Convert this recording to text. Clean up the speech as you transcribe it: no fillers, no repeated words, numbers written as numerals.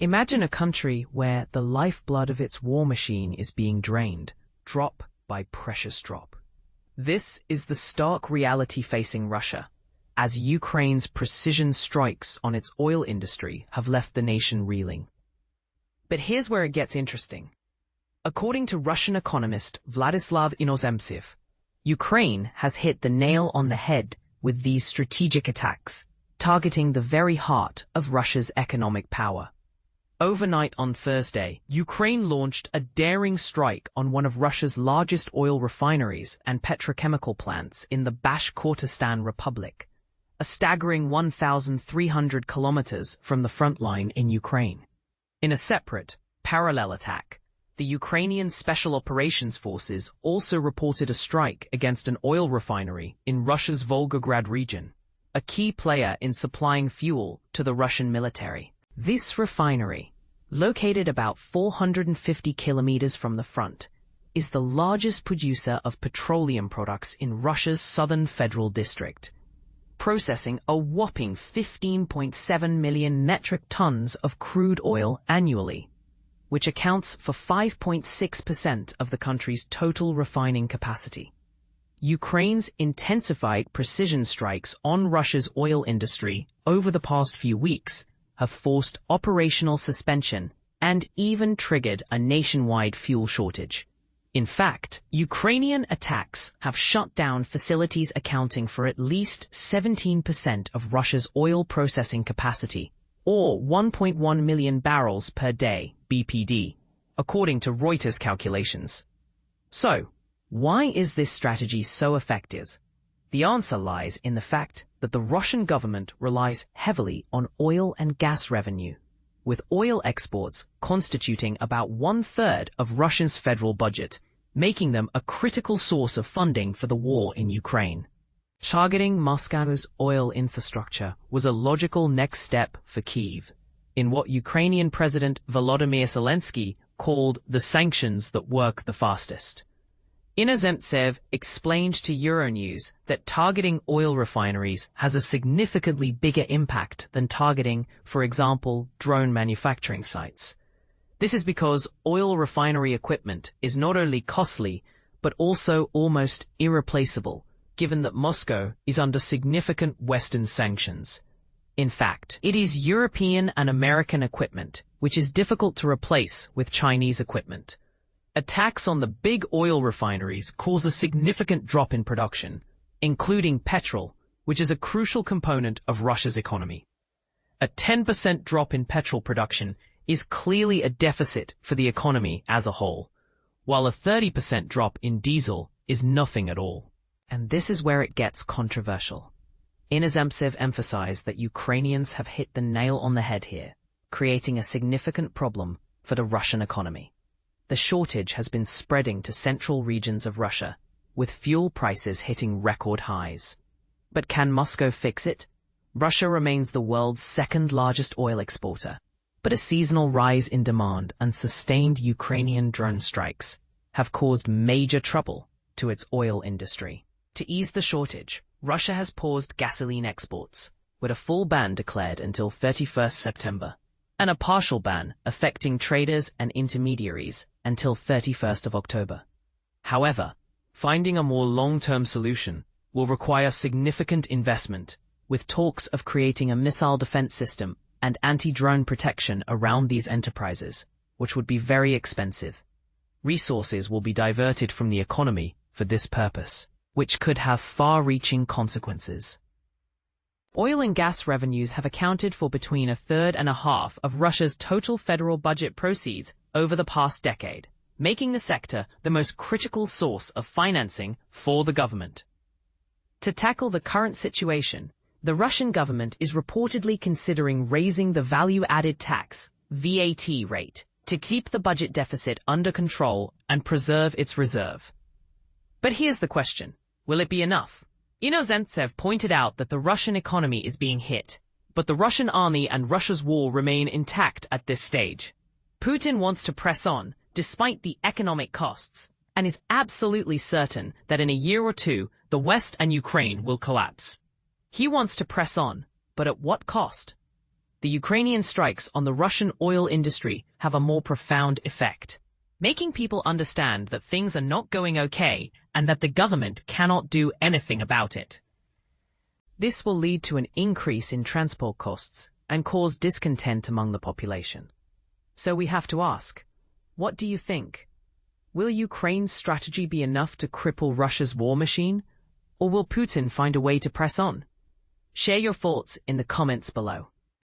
Imagine a country where the lifeblood of its war machine is being drained, drop by precious drop. This is the stark reality facing Russia, as Ukraine's precision strikes on its oil industry have left the nation reeling. But here's where it gets interesting. According to Russian economist Vladislav Inozemtsev, Ukraine has hit the nail on the head with these strategic attacks, targeting the very heart of Russia's economic power. Overnight on Thursday, Ukraine launched a daring strike on one of Russia's largest oil refineries and petrochemical plants in the Bashkortostan Republic, a staggering 1,300 kilometers from the front line in Ukraine. In a separate, parallel attack, the Ukrainian Special Operations Forces also reported a strike against an oil refinery in Russia's Volgograd region, a key player in supplying fuel to the Russian military. This refinery, located about 450 kilometers from the front, is the largest producer of petroleum products in Russia's southern federal district, processing a whopping 15.7 million metric tons of crude oil annually, which accounts for 5.6% of the country's total refining capacity. Ukraine's intensified precision strikes on Russia's oil industry over the past few weeks have forced operational suspension and even triggered a nationwide fuel shortage. In fact, Ukrainian attacks have shut down facilities accounting for at least 17% of Russia's oil processing capacity, or 1.1 million barrels per day, BPD, according to Reuters calculations. So, why is this strategy so effective? The answer lies in the fact that the Russian government relies heavily on oil and gas revenue, with oil exports constituting about 1/3 of Russia's federal budget, making them a critical source of funding for the war in Ukraine. Targeting Moscow's oil infrastructure was a logical next step for Kyiv, in what Ukrainian President Volodymyr Zelensky called the sanctions that work the fastest. Inozemtsev explained to Euronews that targeting oil refineries has a significantly bigger impact than targeting, for example, drone manufacturing sites. This is because oil refinery equipment is not only costly, but also almost irreplaceable, given that Moscow is under significant Western sanctions. In fact, it is European and American equipment, which is difficult to replace with Chinese equipment. Attacks on the big oil refineries cause a significant drop in production, including petrol, which is a crucial component of Russia's economy. A 10% drop in petrol production is clearly a deficit for the economy as a whole, while a 30% drop in diesel is nothing at all. And this is where it gets controversial. Inozemtsev emphasized that Ukrainians have hit the nail on the head here, creating a significant problem for the Russian economy. The shortage has been spreading to central regions of Russia, with fuel prices hitting record highs. But can Moscow fix it? Russia remains the world's second largest oil exporter, but a seasonal rise in demand and sustained Ukrainian drone strikes have caused major trouble to its oil industry. To ease the shortage, Russia has paused gasoline exports, with a full ban declared until 31st September, and a partial ban affecting traders and intermediaries until 31st of October. However, finding a more long-term solution will require significant investment, with talks of creating a missile defense system and anti-drone protection around these enterprises, which would be very expensive. Resources will be diverted from the economy for this purpose, which could have far-reaching consequences. Oil and gas revenues have accounted for between 1/3 and 1/2 of Russia's total federal budget proceeds over the past decade, making the sector the most critical source of financing for the government. To tackle the current situation, the Russian government is reportedly considering raising the value-added tax, VAT rate, to keep the budget deficit under control and preserve its reserve. But here's the question. Will it be enough? Inozemtsev pointed out that the Russian economy is being hit, but the Russian army and Russia's war remain intact at this stage. Putin wants to press on, despite the economic costs, and is absolutely certain that in a year or two, the West and Ukraine will collapse. He wants to press on, but at what cost? the Ukrainian strikes on the Russian oil industry have a more profound effect, making people understand that things are not going okay and that the government cannot do anything about it. This will lead to an increase in transport costs and cause discontent among the population. So we have to ask, what do you think? Will Ukraine's strategy be enough to cripple Russia's war machine, or will Putin find a way to press on? Share your thoughts in the comments below.